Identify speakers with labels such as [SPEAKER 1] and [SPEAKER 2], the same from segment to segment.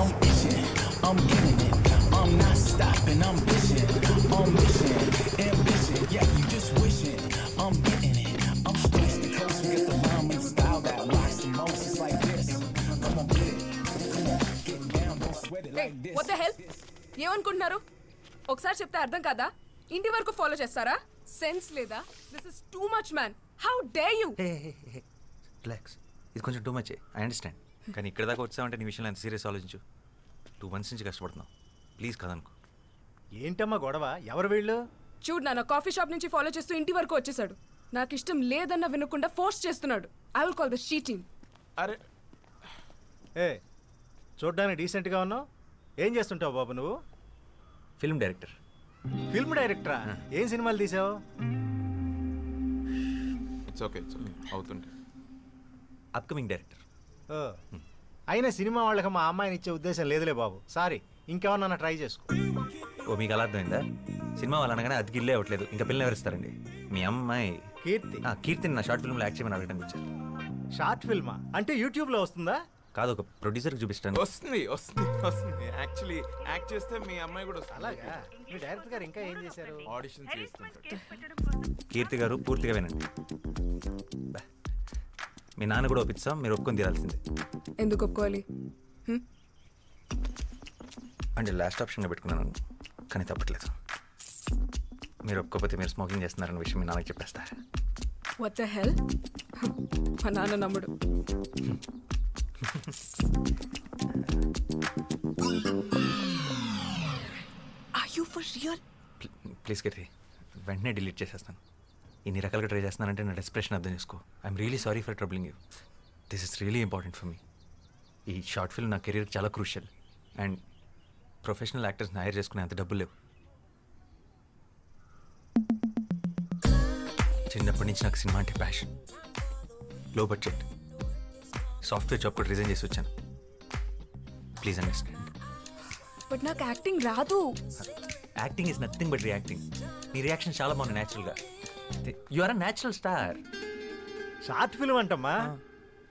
[SPEAKER 1] I'm itching, I'm getting it, I'm not stopping, I'm bitching, I'm mission, ambition, yeah, you just wishing, I'm getting it, I'm straight to coast, get the rhyme and style that rocks the most, it's like this, come on get it, come on, get down, don't sweat it like this.
[SPEAKER 2] What the hell? ఏమనుకుంటున్నారు? ఒకసారి చెప్తే అర్థం కాదా? ఇంటి వరకు follow చేస్తారా? Sense లేదా? This is too much man. How dare you?
[SPEAKER 3] Relax, ఇది కొంచెం టూ మచ్. ఐ అండర్స్టాండ్, కానీ ఇక్కడ దాకా వచ్చావంటే నీ విషయంలో ఎంత సీరియస్ ఆలోచించు. 2 months నుంచి కష్టపడుతున్నావు, ప్లీజ్ కదనుకో.
[SPEAKER 4] ఏంటమ్మా గొడవ? ఎవరు వీళ్ళు?
[SPEAKER 2] చూడు నాన్న, కాఫీ షాప్ నుంచి ఫాలో చేస్తూ ఇంటి వరకు వచ్చేసాడు. నాకు ఇష్టం లేదన్న వినకుండా ఫోర్స్ చేస్తున్నాడు. I will call the she team.
[SPEAKER 4] అరే ఏ, చూడ్డానికి డీసెంట్గా ఉన్నావు. ఏం చేస్తుంటావు బాబు నువ్వు?
[SPEAKER 3] Film director.
[SPEAKER 4] ఫిల్మ్ డైరెక్టరా? ఏం సినిమాలు తీసావు?
[SPEAKER 5] ఇట్స్ ఓకే అవుతుంటే.
[SPEAKER 3] Upcoming director.
[SPEAKER 4] అయినా సినిమా వాళ్ళకి మా అమ్మాయిని ఇచ్చే ఉద్దేశం లేదులే బాబు, సారీ. ఇంకేమన్నా ట్రై చేసుకో.
[SPEAKER 3] ఓ, మీకు అలా అర్థమైందా? సినిమా వాళ్ళు అనగానే అది గిల్లే అవ్వట్లేదు, ఇంకా పిల్లలు ఎవరిస్తారండి? మీ అమ్మాయి
[SPEAKER 4] కీర్తి.
[SPEAKER 3] కీర్తిని నా షార్ట్ ఫిల్మ్లో యాక్ట్ చేయమని అడగడానికి వచ్చారు.
[SPEAKER 4] షార్ట్ ఫిల్మా అంటే యూట్యూబ్లో వస్తుందా?
[SPEAKER 3] కాదు, ఒక ప్రొడ్యూసర్కి చూపిస్తాను.
[SPEAKER 5] వస్తుంది యాక్చువల్లీ యాక్ట్ చేస్తే మీ అమ్మాయి కూడా వస్తుంది.
[SPEAKER 4] అలాగా? మీ డైరెక్టర్ గారు ఇంకా ఏం చేశారు?
[SPEAKER 5] ఆడిషన్స్ చేస్తుంటారు.
[SPEAKER 3] కీర్తి గారు పూర్తిగా వినండి. మీ నాన్న కూడా ఒప్పిస్తాం, మీరు ఒప్పుకొని తీరాల్సిందే.
[SPEAKER 2] ఎందుకు ఒప్పుకోవాలి?
[SPEAKER 3] అంటే లాస్ట్ ఆప్షన్గా పెట్టుకున్నాను, కానీ తప్పట్లేదు. మీరు ఒప్పుకోకపోతే మీరు స్మోకింగ్ చేస్తున్నారన్న విషయం మీ నాన్నకి చెప్పేస్తా.
[SPEAKER 2] What the hell? మా నాన్న నమ్ముడు. Are you for real?
[SPEAKER 3] Please Keerthi, వెంటనే డిలీట్ చేసేస్తాను. ఇన్ని రకాలుగా ట్రై చేస్తున్నానంటే నా డెస్ప్రెషన్ అర్థం చేసుకో. I'm really sorry for troubling you. This is really important for me. ఈ షార్ట్ ఫిల్మ్ నా కెరీర్ చాలా క్రూషియల్, అండ్ ప్రొఫెషనల్ యాక్టర్స్ని హైర్ చేసుకునే అంత డబ్బులు లేవు. చిన్నప్పటి నుంచి నాకు సినిమా అంటే passion. Low budget software job కూడా రిజైన్ చేసి వచ్చాను. Please understand.
[SPEAKER 2] బట్ నాకు యాక్టింగ్ రాదు.
[SPEAKER 3] Acting is nothing but reacting. నీ రియాక్షన్ చాలా బాగుంది న్యాచురల్గా. You are a natural star.
[SPEAKER 4] Short film అంటమ్మా,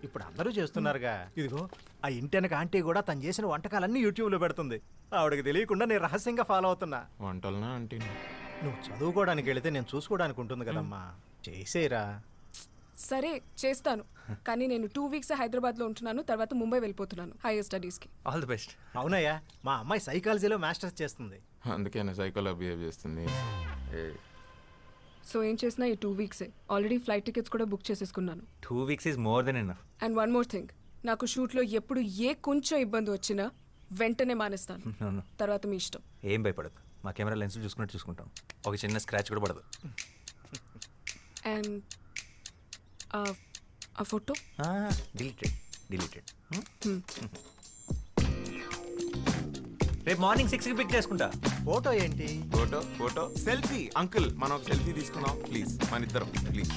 [SPEAKER 4] ఇప్పుడు అందరూ చేస్తున్నారుగా. ఇదిగో ఆ ఇంటెనక ఆంటీ కూడా తను చేసిన వంటకాలన్నీ యూట్యూబ్లో పెడుతుంది. ఆవిడకి తెలియకుండా నేను రహస్యంగా ఫాలో అవుతున్నా.
[SPEAKER 5] వంటలనా ఆంటీ?
[SPEAKER 4] నువ్వు చదువుకోవడానికి వెళితే నేను చూసుకోవడానికి ఉంటుంది కదమ్మా, చేసేరా.
[SPEAKER 2] సరే చేస్తాను, కానీ నేను 2 weeks హైదరాబాద్లో ఉంటున్నాను. తర్వాత ముంబై వెళ్ళిపోతున్నాను హైయర్ స్టడీస్కి.
[SPEAKER 3] All the best.
[SPEAKER 4] అవునయ్యా, మా అమ్మాయి సైకాలజీలో మాస్టర్స్ చేస్తుంది.
[SPEAKER 5] అందుకే సైకోలో బిహేవ్ చేస్తుంది.
[SPEAKER 2] సో ఏం చేసినా ఈ 2 weeks ఆల్రెడీ ఫ్లైట్ టికెట్స్ కూడా బుక్ చేసేసుకున్నాను.
[SPEAKER 3] 2 weeks is more than enough.
[SPEAKER 2] And one more thing, నాకు షూట్లో ఎప్పుడు కొంచెం ఇబ్బంది వచ్చినా వెంటనే మానేస్తాను. తర్వాత మీ ఇష్టం.
[SPEAKER 3] ఏం భయపడదు, మా కెమెరా లెన్స్ చూసుకున్నట్టు చూసుకుంటాం. ఒక చిన్న స్క్రాచ్ కూడా పడదు.
[SPEAKER 2] అండ్ ఆ ఫోటో
[SPEAKER 3] డిలీటెడ్. రేపు మార్నింగ్ 6కి పిక్ చేసుకుంటా.
[SPEAKER 4] ఫోటో ఏంటి?
[SPEAKER 5] Photo selfie. అంకుల్ మనం ఒక సెల్ఫీ తీసుకున్నాం ప్లీజ్, మన ఇద్దరం please.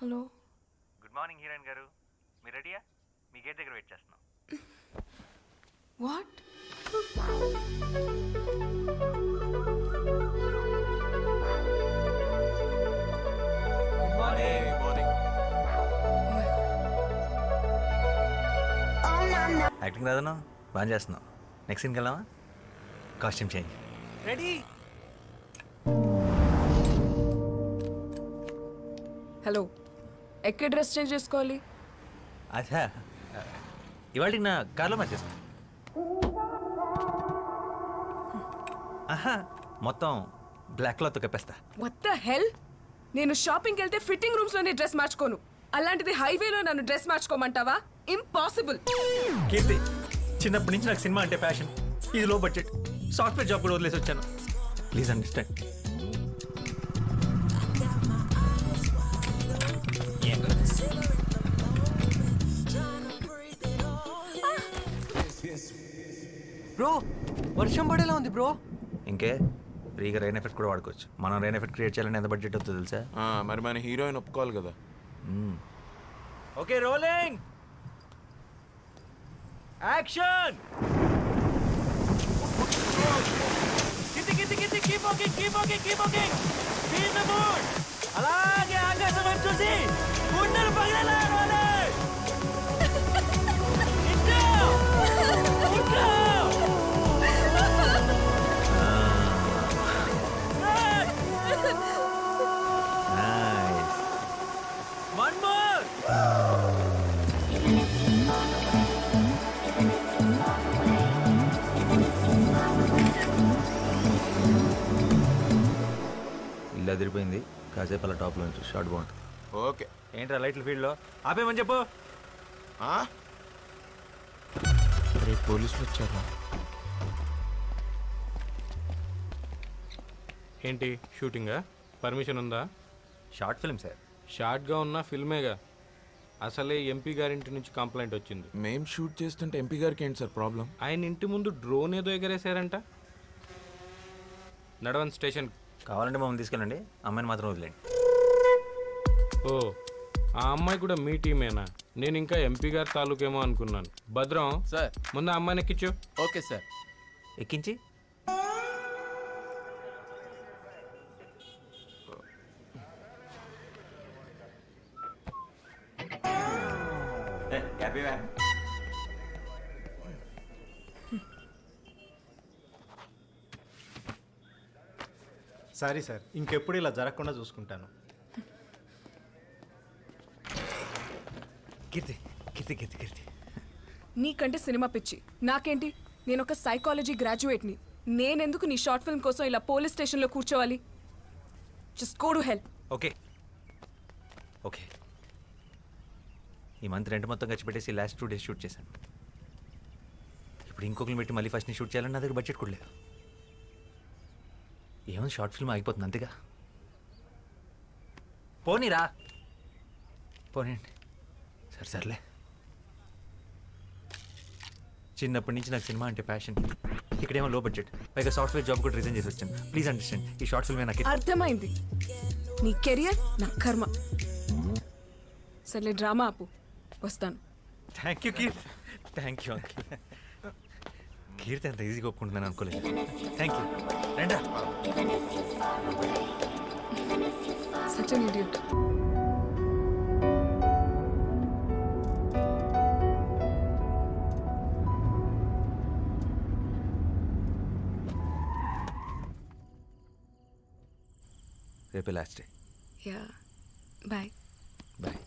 [SPEAKER 2] Hello,
[SPEAKER 3] good morning heroine garu, మీరు రెడీయా? మీ గేట్ దగ్గర వెయిట్ చేస్తున్నాం.
[SPEAKER 2] వాట్?
[SPEAKER 3] యాక్టింగ్ రాదన్నా, బాగా చేస్తున్నావు. నెక్స్ట్ సీన్కి వెళ్దామా? Costume change ready.
[SPEAKER 2] హలో, ఎక్కడ డ్రెస్ చేంజ్ చేసుకోవాలి?
[SPEAKER 3] అచ్చా, ఇవాళకి నా కార్లో మార్చేస్తా. ఆహా, మొత్తం బ్లాక్ క్లాత్ కప్పేస్తా.
[SPEAKER 2] What the hell? నేను షాపింగ్కి వెళ్తే ఫిట్టింగ్ రూమ్స్ లోనే డ్రెస్ మార్చుకోను. అలాంటిది హైవేలో నన్ను డ్రెస్ మార్చుకోమంటావా? ఇంపాసిబుల్.
[SPEAKER 3] కీర్తి, చిన్నప్పటి నుంచి నాకు సినిమా అంటే ప్యాషన్. ఇది లో బడ్జెట్, సాఫ్ట్వేర్ జాబ్ కూడా వదిలేసి వచ్చాను. Please understand.
[SPEAKER 6] బ్రో, వర్షం పడేలా ఉంది బ్రో.
[SPEAKER 3] ఇంకే ఫ్రీగా రెయిన్ ఎఫెక్ట్ కూడా వాడుకోవచ్చు. మనం రెయిన్ ఎఫెక్ట్ క్రియేట్ చేయాలని ఎంత బడ్జెట్ అవుతుందో తెలుసా?
[SPEAKER 5] మరి మన హీరోయిన్ ఒప్పుకోవాలి కదా.
[SPEAKER 3] Okay, rolling action. Keep walking.
[SPEAKER 6] అలాగే ఆకాశం వైపు చూసి గుండెలు పగిలేలా ఏడవాలి. ఇంకా! ఇంకా! Right!
[SPEAKER 3] నైస్.
[SPEAKER 6] One more!
[SPEAKER 3] ఇల్లు అదిరిపోయింది. కాసేపు అలా టాప్లో నుంచి షార్ట్ బాగుంటుంది.
[SPEAKER 5] ఓకే.
[SPEAKER 3] ఏంట్రా లైట్ల ఫీల్డ్లో ఆపేమని చెప్పు.
[SPEAKER 5] రేపు పోలీసులు వచ్చారా?
[SPEAKER 7] ఏంటి షూటింగా? పర్మిషన్ ఉందా?
[SPEAKER 3] Short film sir.
[SPEAKER 7] షార్ట్గా ఉన్న ఫిల్మేగా. అసలే ఎంపీ గారింటి నుంచి కంప్లైంట్ వచ్చింది.
[SPEAKER 5] మేం షూట్ చేస్తుంటే ఎంపీ గారికి ఏంటి సార్ ప్రాబ్లం?
[SPEAKER 7] ఆయన ఇంటి ముందు డ్రోన్ ఏదో ఎగరేశారంట. నడవన్ స్టేషన్.
[SPEAKER 3] కావాలంటే మమ్మల్ని తీసుకెళ్ళండి, అమ్మాయిని మాత్రం వదిలేండి.
[SPEAKER 7] ఓ, ఆ అమ్మాయి కూడా మీ టీమేనా? నేను ఇంకా ఎంపీ గారి తాలూకేమో అనుకున్నాను. భద్రం
[SPEAKER 6] సార్,
[SPEAKER 7] ముందు ఆ అమ్మాయిని ఎక్కించు.
[SPEAKER 6] Okay sir.
[SPEAKER 3] ఎక్కించి
[SPEAKER 4] సారీ సార్, ఇంకెప్పుడు ఇలా జరగకుండా చూసుకుంటాను.
[SPEAKER 3] కీర్తి కీర్తి కీర్తి కీర్తి
[SPEAKER 2] నీకంటే సినిమా పిచ్చి నాకేంటి? నేను ఒక సైకాలజీ గ్రాడ్యుయేట్ని. నేనెందుకు నీ షార్ట్ ఫిల్మ్ కోసం ఇలా పోలీస్ స్టేషన్లో కూర్చోవాలి? Just go to help.
[SPEAKER 3] Okay okay. ఈ మంత్ రెంట్ మొత్తం ఖర్చు పెట్టేసి లాస్ట్ 2 days షూట్ చేశాను. ఇప్పుడు ఇంకొకరిని పెట్టి మళ్ళీ ఫస్ట్ షూట్ చేయాలని నా దగ్గర బడ్జెట్ కూడా లేదు. ఏమో షార్ట్ ఫిల్మ్ ఆగిపోతుంది అంతేగా. పోనీరా పోనీండి. సర్లే. చిన్నప్పటి నుంచి నాకు సినిమా అంటే ప్యాషన్. ఇక్కడేమో లో బడ్జెట్, పైగా సాఫ్ట్వేర్ జాబ్ కూడా రిజైన్ చేసి వచ్చాను. ప్లీజ్ అండర్స్టాండ్, ఈ షార్ట్ ఫిల్మే నాకు
[SPEAKER 2] అర్థమైంది. నీ కెరియర్ నా కర్మ. సర్లే డ్రామా ఆపు, వస్తాను.
[SPEAKER 3] Thank you Keerthi. Thank you uncle. Keerthi అంత ఈజీగా ఒప్పుకుంటున్నాను అనుకోలేదు. Thank you. రండా.
[SPEAKER 2] Such an idiot.
[SPEAKER 3] రేపే last day.
[SPEAKER 2] Yeah bye.
[SPEAKER 3] Bye.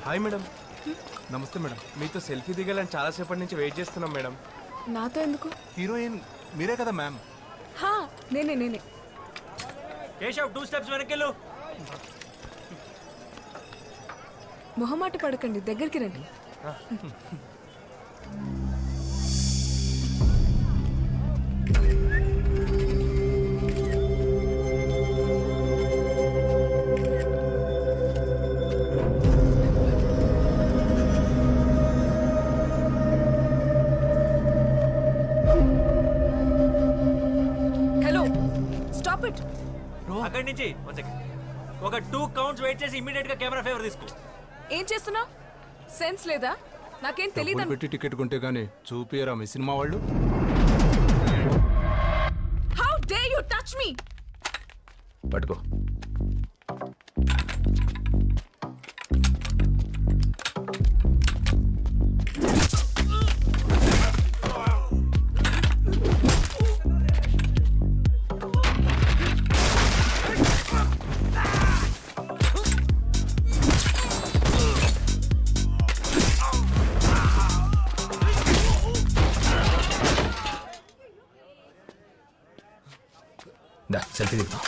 [SPEAKER 6] Hi madam. నమస్తే మేడం. మీతో సెల్ఫీ దిగాలని చాలాసేపటి నుంచి వెయిట్ చేస్తున్నాం మేడం.
[SPEAKER 2] నాతో ఎందుకు?
[SPEAKER 6] హీరోయిన్ మీరే కదా మ్యామ్?
[SPEAKER 2] హా, నేనే.
[SPEAKER 3] కేశవ్ 2 steps వెనకెళ్ళు.
[SPEAKER 2] మొహమాట పడకండి, దగ్గరికి రండి. Hello, stop it.
[SPEAKER 3] అక్కడి నుంచి ఒక 2 counts వెయిట్ చేసి ఇమ్మీడియట్ గా కెమెరా ఫేవర్ తీసుకో.
[SPEAKER 2] ఏం చేస్తున్నావు? సెన్స్ లేదా? నాకేం తెలియదు.
[SPEAKER 7] పెట్టి టికెట్ కొంటే గానీ చూపియరా మీ సినిమా వాళ్ళు?
[SPEAKER 2] How day you touch me?
[SPEAKER 3] పట్టుకో. దా సెల్ఫీ దిగుతాం.